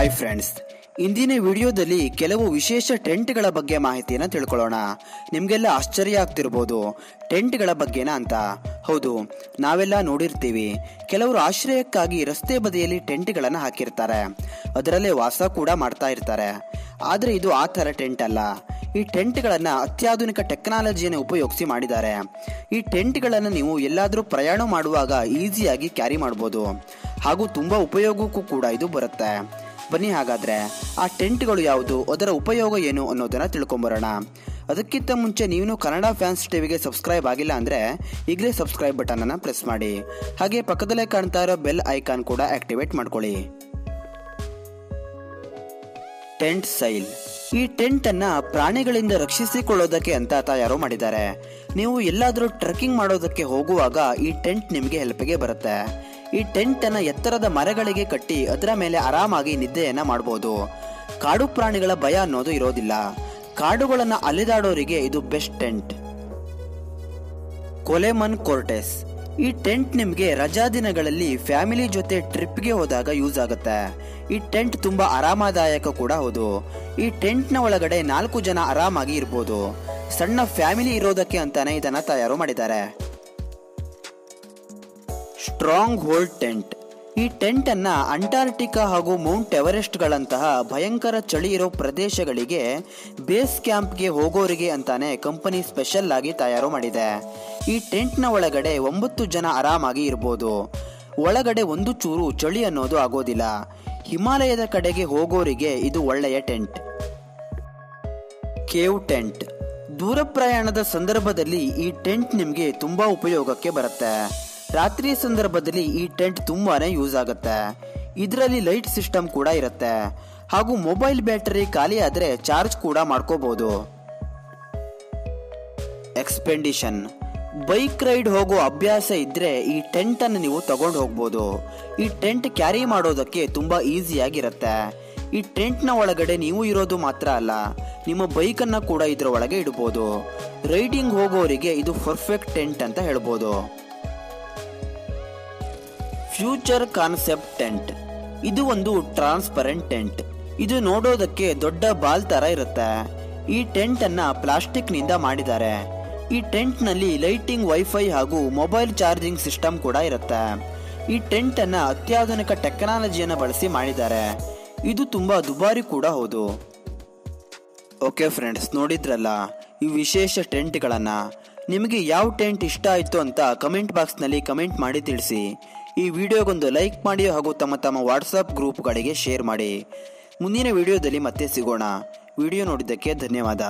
Hi friends, ಇಂದಿನ ವಿಡಿಯೋದಲ್ಲಿ ಕೆಲವು ವಿಶೇಷ ಟೆಂಟ್ಗಳ ಬಗ್ಗೆ ಮಾಹಿತಿಯನ್ನು ತಿಳ್ಕೊಳ್ಳೋಣ. ನಿಮಗೆಲ್ಲ ಆಶ್ಚರ್ಯ ಆಗ್ತಿರ್ಬೋದು, ಟೆಂಟ್ಗಳ ಬಗ್ಗೆನಾ ಅಂತ. ಹೌದು, ನಾವೆಲ್ಲ ನೋಡಿರ್ತೀವಿ, ಕೆಲವರು ಆಶ್ರಯಕ್ಕಾಗಿ ರಸ್ತೆ ಬದಿಯಲ್ಲಿ ಟೆಂಟ್ಗಳನ್ನು ಹಾಕಿರ್ತಾರೆ, ಅದರಲ್ಲೇ ವಾಸ ಕೂಡ ಮಾಡ್ತಾ ಇರ್ತಾರೆ. ಆದರೆ ಇದು ಆ ಥರ ಟೆಂಟ್ ಅಲ್ಲ. ಈ ಟೆಂಟ್ಗಳನ್ನು ಅತ್ಯಾಧುನಿಕ ಟೆಕ್ನಾಲಜಿಯನ್ನು ಉಪಯೋಗಿಸಿ ಮಾಡಿದ್ದಾರೆ. ಈ ಟೆಂಟ್ಗಳನ್ನು ನೀವು ಎಲ್ಲಾದರೂ ಪ್ರಯಾಣ ಮಾಡುವಾಗ ಈಸಿಯಾಗಿ ಕ್ಯಾರಿ ಮಾಡ್ಬೋದು, ಹಾಗೂ ತುಂಬ ಉಪಯೋಗಕ್ಕೂ ಕೂಡ ಇದು ಬರುತ್ತೆ. ಬನ್ನಿ ಹಾಗಾದ್ರೆ ಆ ಟೆಂಟ್ಗಳು ಯಾವುದು, ಅದರ ಉಪಯೋಗ ಏನು ಅನ್ನೋದನ್ನ ತಿಳ್ಕೊಂಬರೋಣ. ಅದಕ್ಕಿಂತ ಮುಂಚೆ ನೀವು ಕನ್ನಡ ಫ್ಯಾನ್ಸ್ ಟಿವಿಗೆ ಸಬ್ಸ್ಕ್ರೈಬ್ ಆಗಿಲ್ಲ ಅಂದರೆ ಈಗಲೇ ಸಬ್ಸ್ಕ್ರೈಬ್ ಬಟನ್ ಅನ್ನು ಪ್ರೆಸ್ ಮಾಡಿ, ಹಾಗೆ ಪಕ್ಕದಲ್ಲೇ ಕಾಣ್ತಾ ಇರೋ ಬೆಲ್ ಐಕಾನ್ ಕೂಡ ಆಕ್ಟಿವೇಟ್ ಮಾಡ್ಕೊಳ್ಳಿ. Tent sail. ಈ ಟೆಂಟ್ ಅನ್ನ ಪ್ರಾಣಿಗಳಿಂದ ರಕ್ಷಿಸಿಕೊಳ್ಳೋದಕ್ಕೆ ಅಂತ ತಯಾರು ಮಾಡಿದ್ದಾರೆ. ನೀವು ಎಲ್ಲಾದರೂ ಟ್ರೆಕ್ಕಿಂಗ್ ಮಾಡೋದಕ್ಕೆ ಹೋಗುವಾಗ ಈ ಟೆಂಟ್ ನಿಮಗೆ ಹೆಲ್ಪ್ಗೆ ಬರುತ್ತೆ. ಈ ಟೆಂಟ್ ಅನ್ನ ಎತ್ತರದ ಮರಗಳಿಗೆ ಕಟ್ಟಿ ಅದರ ಮೇಲೆ ಆರಾಮಾಗಿ ನಿದ್ದೆಯನ್ನ ಮಾಡಬಹುದು. ಕಾಡು ಪ್ರಾಣಿಗಳ ಭಯ ಅನ್ನೋದು ಇರೋದಿಲ್ಲ. ಕಾಡುಗಳನ್ನ ಅಲೆದಾಡೋರಿಗೆ ಇದು ಬೆಸ್ಟ್ ಟೆಂಟ್. ಕೊಲೆಮನ್ ಕೋರ್ಟೆಸ್. ಈ ಟೆಂಟ್ ನಿಮಗೆ ರಜಾ ದಿನಗಳಲ್ಲಿ ಫ್ಯಾಮಿಲಿ ಜೊತೆ ಟ್ರಿಪ್ಗೆ ಹೋದಾಗ ಯೂಸ್ ಆಗುತ್ತೆ. ಈ ಟೆಂಟ್ ತುಂಬಾ ಆರಾಮದಾಯಕ ಕೂಡ ಹೌದು. ಈ ಟೆಂಟ್ ನ ಒಳಗಡೆ 4 ಜನ ಆರಾಮಾಗಿ ಇರ್ಬೋದು. ಸಣ್ಣ ಫ್ಯಾಮಿಲಿ ಇರೋದಕ್ಕೆ ಅಂತಾನೆ ಇದನ್ನ ತಯಾರು ಮಾಡಿದ್ದಾರೆ. Strong hold tent. ಈ ಟೆಂಟ್ ಅನ್ನ ಅಂಟಾರ್ಟಿಕಾ ಹಾಗೂ ಮೌಂಟ್ ಎವರೆಸ್ಟ್ ಗಳಂತಹ ಭಯಂಕರ ಚಳಿ ಇರೋ ಪ್ರದೇಶಗಳಿಗೆ ಬೇಸ್ ಕ್ಯಾಂಪ್ಗೆ ಹೋಗೋರಿಗೆ ಅಂತಾನೆ ಕಂಪನಿ ಸ್ಪೆಷಲ್ ಆಗಿ ತಯಾರು ಮಾಡಿದೆ. ಈ ಟೆಂಟ್ ನ ಒಳಗಡೆ 9 ಜನ ಆರಾಮಾಗಿ ಇರ್ಬೋದು. ಒಳಗಡೆ ಒಂದು ಚೂರು ಚಳಿ ಅನ್ನೋದು ಆಗೋದಿಲ್ಲ. ಹಿಮಾಲಯದ ಕಡೆಗೆ ಹೋಗೋರಿಗೆ ಇದು ಒಳ್ಳೆಯ ಟೆಂಟ್. Cave tent. ದೂರ ಪ್ರಯಾಣದ ಸಂದರ್ಭದಲ್ಲಿ ಈ ಟೆಂಟ್ ನಿಮಗೆ ತುಂಬಾ ಉಪಯೋಗಕ್ಕೆ ಬರುತ್ತೆ. ರಾತ್ರಿ ಸಂದರ್ಭದಲ್ಲಿ ಈ ಟೆಂಟ್ ತುಂಬಾನೇ ಯೂಸ್ ಆಗುತ್ತೆ. ಇದರಲ್ಲಿ ಲೈಟ್ ಸಿಸ್ಟಮ್ ಕೂಡ ಇರುತ್ತೆ, ಹಾಗೂ ಮೊಬೈಲ್ ಬ್ಯಾಟರಿ ಖಾಲಿ ಆದ್ರೆ ಚಾರ್ಜ್ ಕೂಡ ಮಾಡ್ಕೋಬಹುದು. ಎಕ್ಸ್ಪೆಂಡಿಷನ್. ಬೈಕ್ ರೈಡ್ ಹೋಗೋ ಅಭ್ಯಾಸ ಇದ್ರೆ ಈ ಟೆಂಟ್ ಅನ್ನು ನೀವು ತಗೊಂಡು ಹೋಗ್ಬೋದು. ಈ ಟೆಂಟ್ ಕ್ಯಾರಿ ಮಾಡೋದಕ್ಕೆ ತುಂಬಾ ಈಸಿಯಾಗಿರುತ್ತೆ. ಈ ಟೆಂಟ್ ನ ಒಳಗಡೆ ನೀವು ಇರೋದು ಮಾತ್ರ ಅಲ್ಲ, ನಿಮ್ಮ ಬೈಕ್ ಅನ್ನ ಕೂಡ ಇದರ ಒಳಗೆ ಇಡಬಹುದು. ರೈಡಿಂಗ್ ಹೋಗೋರಿಗೆ ಇದು ಪರ್ಫೆಕ್ಟ್ ಟೆಂಟ್ ಅಂತ ಹೇಳ್ಬೋದು. Future concept tent. ಇದು ಒಂದು ಟ್ರಾನ್ಸ್ಪರೆಂಟ್ ಟೆಂಟ್. ಇದು ನೋಡೋದಕ್ಕೆ ದೊಡ್ಡ ಬಾಲ್ ತರ ಇರುತ್ತೆ. ಈ ಟೆಂಟ್ ಅನ್ನ ಪ್ಲಾಸ್ಟಿಕ್ ನಿಂದ ಮಾಡಿದ್ದಾರೆ. ಈ ಟೆಂಟ್ ನಲ್ಲಿ ಲೈಟಿಂಗ್, ವೈಫೈ ಹಾಗೂ ಮೊಬೈಲ್ ಚಾರ್ಜಿಂಗ್ ಸಿಸ್ಟಮ್ ಕೂಡ ಇರುತ್ತೆ. ಈ ಟೆಂಟ್ ಅನ್ನ ಅತ್ಯಾಧುನಿಕ ಟೆಕ್ನಾಲಜಿಯನ್ನು ಬಳಸಿ ಮಾಡಿದ್ದಾರೆ. ಇದು ತುಂಬಾ ದುಬಾರಿ ಕೂಡ ಹೌದು. ಓಕೆ ಫ್ರೆಂಡ್ಸ್, ನೋಡಿದ್ರಲ್ಲ ಈ ವಿಶೇಷ ಟೆಂಟ್ಗಳನ್ನ. ನಿಮಗೆ ಯಾವ ಟೆಂಟ್ ಇಷ್ಟ ಆಯ್ತು ಅಂತ ಕಮೆಂಟ್ ಬಾಕ್ಸ್ ನಲ್ಲಿ ಕಮೆಂಟ್ ಮಾಡಿ ತಿಳಿಸಿ. ಈ ವಿಡಿಯೋಗೊಂದು ಲೈಕ್ ಮಾಡಿ ಹಾಗೂ ತಮ್ಮ ವಾಟ್ಸಪ್ ಗ್ರೂಪ್ಗಳಿಗೆ ಶೇರ್ ಮಾಡಿ. ಮುಂದಿನ ವಿಡಿಯೋದಲ್ಲಿ ಮತ್ತೆ ಸಿಗೋಣ. ವಿಡಿಯೋ ನೋಡಿದ್ದಕ್ಕೆ ಧನ್ಯವಾದ.